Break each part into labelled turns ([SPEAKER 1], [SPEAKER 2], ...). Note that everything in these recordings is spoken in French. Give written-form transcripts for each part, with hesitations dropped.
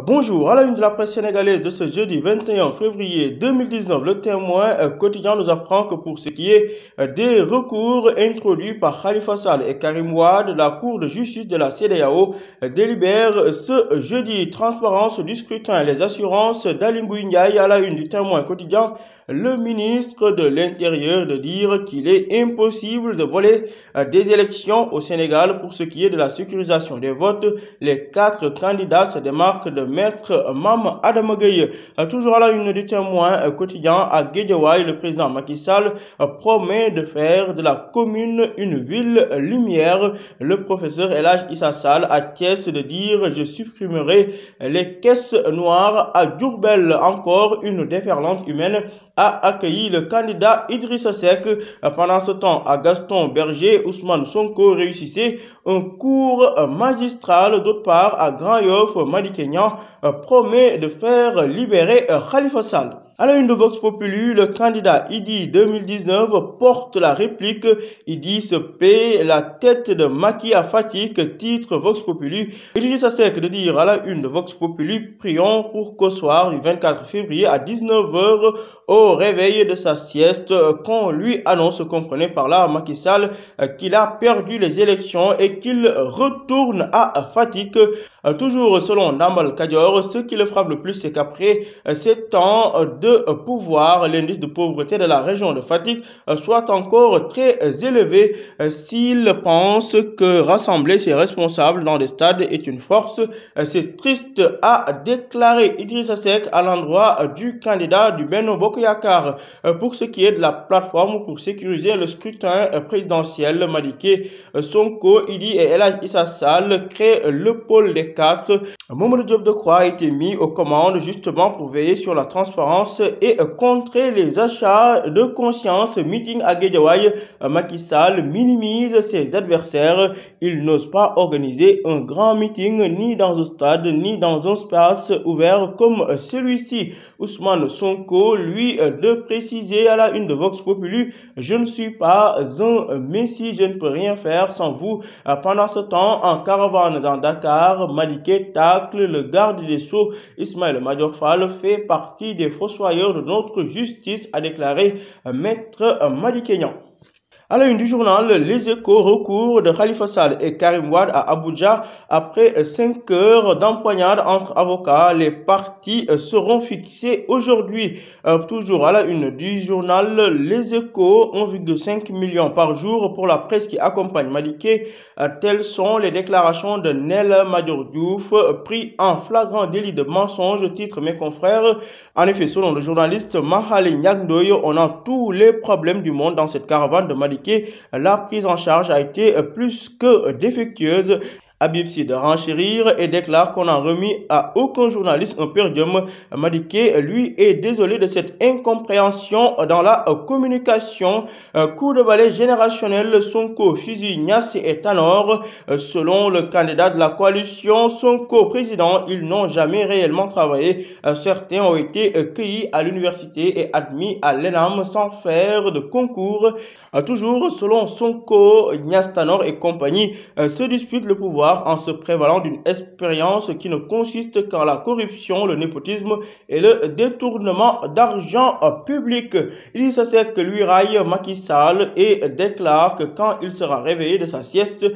[SPEAKER 1] Bonjour, à la une de la presse sénégalaise de ce jeudi 21 février 2019, le Témoin quotidien nous apprend que pour ce qui est des recours introduits par Khalifa Sall et Karim Wade, la Cour de justice de la CEDEAO délibère ce jeudi. Transparence du scrutin, les assurances d'Aly Ngouille Ndiaye. À la une du Témoin quotidien, le ministre de l'Intérieur de dire qu'il est impossible de voler des élections au Sénégal. Pour ce qui est de la sécurisation des votes, les 4 candidats se démarquent de Maître Mame Adama Gueye. Toujours à la une du Témoin quotidien, à Guédiawaye, le président Macky Sall promet de faire de la commune une ville lumière. Le professeur El Hadj Issa Sall atteste de dire « Je supprimerai les caisses noires » à Diourbel. Encore une déferlante humaine a accueilli le candidat Idrissa Seck. Pendant ce temps, à Gaston Berger, Ousmane Sonko réussissait un cours magistral. D'autre part, à Grand Yoff, Madické Niang promet de faire libérer Khalifa Sall. À la une de Vox Populi, le candidat Idy 2019 porte la réplique. Idy se paie la tête de Macky à Fatick, titre Vox Populi. Idrissa Seck de dire à la une de Vox Populi, prions pour qu'au soir du 24 février à 19h, au réveil de sa sieste, qu'on lui annonce, comprenez par là Macky Sall, qu'il a perdu les élections et qu'il retourne à Fatick. Toujours selon Dambal Kadior, ce qui le frappe le plus, c'est qu'après 7 ans de pouvoir, l'indice de pauvreté de la région de Fatick soit encore très élevé. S'il pense que rassembler ses responsables dans des stades est une force, c'est triste, a déclaré Idrissa Seck à l'endroit du candidat du Benno Bokk Yakaar. Pour ce qui est de la plateforme pour sécuriser le scrutin présidentiel, Madické, Sonko, Idy et El Hadj Issa Sall créent le pôle des 4. Mamadou Diop Decroix a été mis aux commandes justement pour veiller sur la transparence et contrer les achats de conscience. Meeting à Guédiawaye, Macky Sall minimise ses adversaires. Il n'ose pas organiser un grand meeting ni dans un stade ni dans un espace ouvert comme celui-ci. Ousmane Sonko, lui, de préciser à la une de Vox Populi, je ne suis pas un messie, je ne peux rien faire sans vous. Pendant ce temps, en caravane dans Dakar, Madické tacle le garde des Sceaux. Ismaïla Madior Fall fait partie des fossoyeurs de notre justice, a déclaré Maître Madické Niang. À la une du journal, Les Échos, recours de Khalifa Sall et Karim Wade à Abuja. Après 5 heures d'empoignade entre avocats, les parties seront fixées aujourd'hui. Toujours à la une du journal, Les Échos, 1,5 million par jour pour la presse qui accompagne Madické. Telles sont les déclarations de Ndella Madior Diouf, pris en flagrant délit de mensonge, titre mes confrères. En effet, selon le journaliste Mahali Niang Ndoye, on a tous les problèmes du monde dans cette caravane de Madické. La prise en charge a été plus que défectueuse. Habib Sy de renchérir et déclare qu'on n'a remis à aucun journaliste un per diem. Madické, lui, est désolé de cette incompréhension dans la communication. Coup de balai générationnel, Sonko fusille Niasse et Tanor. Selon le candidat de la coalition Sonko président, ils n'ont jamais réellement travaillé. Certains ont été cueillis à l'université et admis à l'ENAM sans faire de concours. Toujours selon Sonko, Niasse, Tanor et compagnie se disputent le pouvoir en se prévalant d'une expérience qui ne consiste qu'en la corruption, le népotisme et le détournement d'argent public. Idrissa Seck lui raille Macky Sall et déclare que quand il sera réveillé de sa sieste,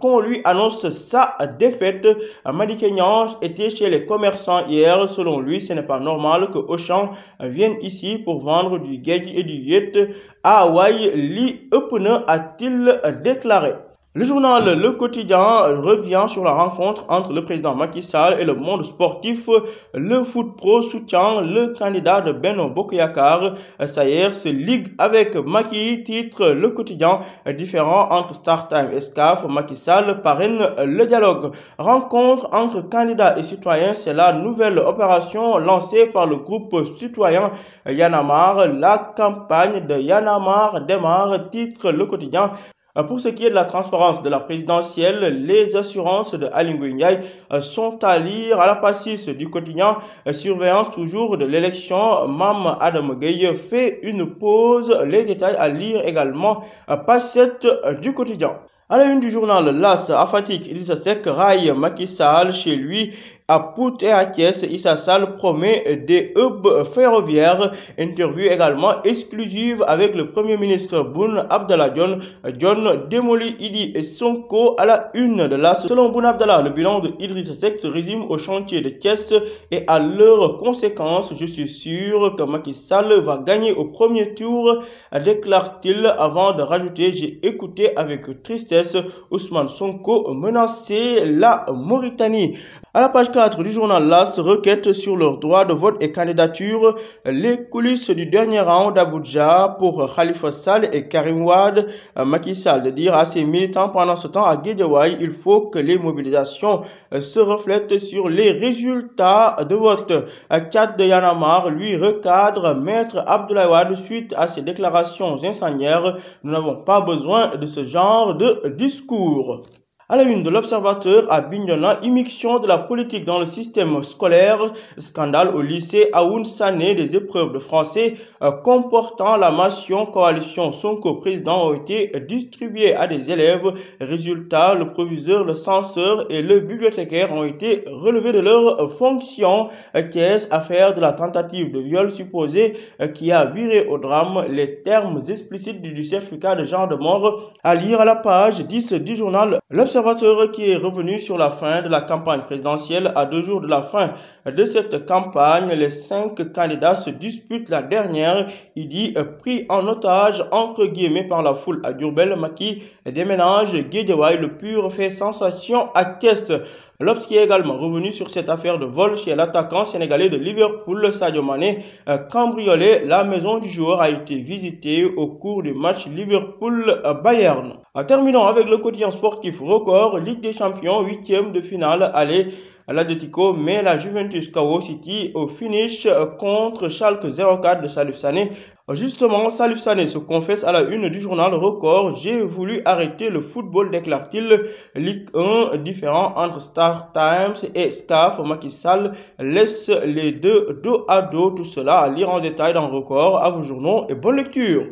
[SPEAKER 1] qu'on lui annonce sa défaite. Madické Niang était chez les commerçants hier. Selon lui, ce n'est pas normal que Auchan vienne ici pour vendre du guedj et du yet. Ah ouais, li ëpp na, a-t-il déclaré. Le journal Le Quotidien revient sur la rencontre entre le président Macky Sall et le monde sportif. Le foot pro soutient le candidat de Benno Bokk Yakaar. Sayer se ligue avec Macky, titre Le Quotidien. Différent entre StarTime et SCAF, Macky Sall parraine le dialogue. Rencontre entre candidats et citoyens, c'est la nouvelle opération lancée par le groupe citoyen Y'en a marre. La campagne de Y'en a marre démarre, titre Le Quotidien. Pour ce qui est de la transparence de la présidentielle, les assurances de Aly Ngouille Ndiaye sont à lire à la page 6 du quotidien. Surveillance toujours de l'élection, Mame Adama Gueye fait une pause. Les détails à lire également à page 7 du quotidien. À la une du journal L'As, à Fatick, Idrissa Seck raille Macky Sall chez lui à Pout et à Thiès. Issa Sall promet des hubs ferroviaires. Interview également exclusive avec le Premier ministre Boun Abdallah Dionne. Dionne démolit Idi et Sonko à la une de l'As. Selon Boun Abdallah, le bilan de Idrissa Seck se résume au chantier de Thiès et à leurs conséquences. Je suis sûr que Macky Sall va gagner au premier tour, déclare-t-il avant de rajouter: j'ai écouté avec tristesse Ousmane Sonko menacer la Mauritanie. À la page 4 du journal LAS, requête sur leur droit de vote et candidature. Les coulisses du dernier round d'Abuja pour Khalifa Sall et Karim Wade. Macky Sall de dire à ses militants pendant ce temps à Guédiawaye: il faut que les mobilisations se reflètent sur les résultats de vote. Tchad de Y'en a marre lui recadre Maître Abdoulaye Wade suite à ses déclarations incendiaires. Nous n'avons pas besoin de ce genre de discours. À la une de l'Observateur, à Bignona, immixtion de la politique dans le système scolaire, scandale au lycée Aoun Sané, des épreuves de français comportant la mention coalition Sonko président ont été distribuées à des élèves. Résultat, le proviseur, le censeur et le bibliothécaire ont été relevés de leurs fonctions. Thiès, affaire de la tentative de viol supposée qui a viré au drame. Les termes explicites du certificat de genre de mort à lire à la page 10 du journal L'Observateur, qui est revenu sur la fin de la campagne présidentielle. À 2 jours de la fin de cette campagne, les 5 candidats se disputent la dernière. Il dit pris en otage entre guillemets par la foule à Diourbel. Macky déménage Guédiawaye, le pur fait sensation à Thiès. L'Obs qui est également revenu sur cette affaire de vol chez l'attaquant sénégalais de Liverpool, Sadio Mané, cambriolé. La maison du joueur a été visitée au cours du match Liverpool-Bayern. Terminons avec le quotidien sportif Record, Ligue des Champions, 8e de finale aller. L'Atlético met la Juventus KO City au finish contre Schalke 04 de Salif Sané. Justement, Salif Sané se confesse à la une du journal Record. J'ai voulu arrêter le football, déclare-t-il. Ligue 1 différent entre Star Times et SCAF. Macky Sall laisse les deux dos à dos. Tout cela à lire en détail dans Record. À vos journaux et bonne lecture.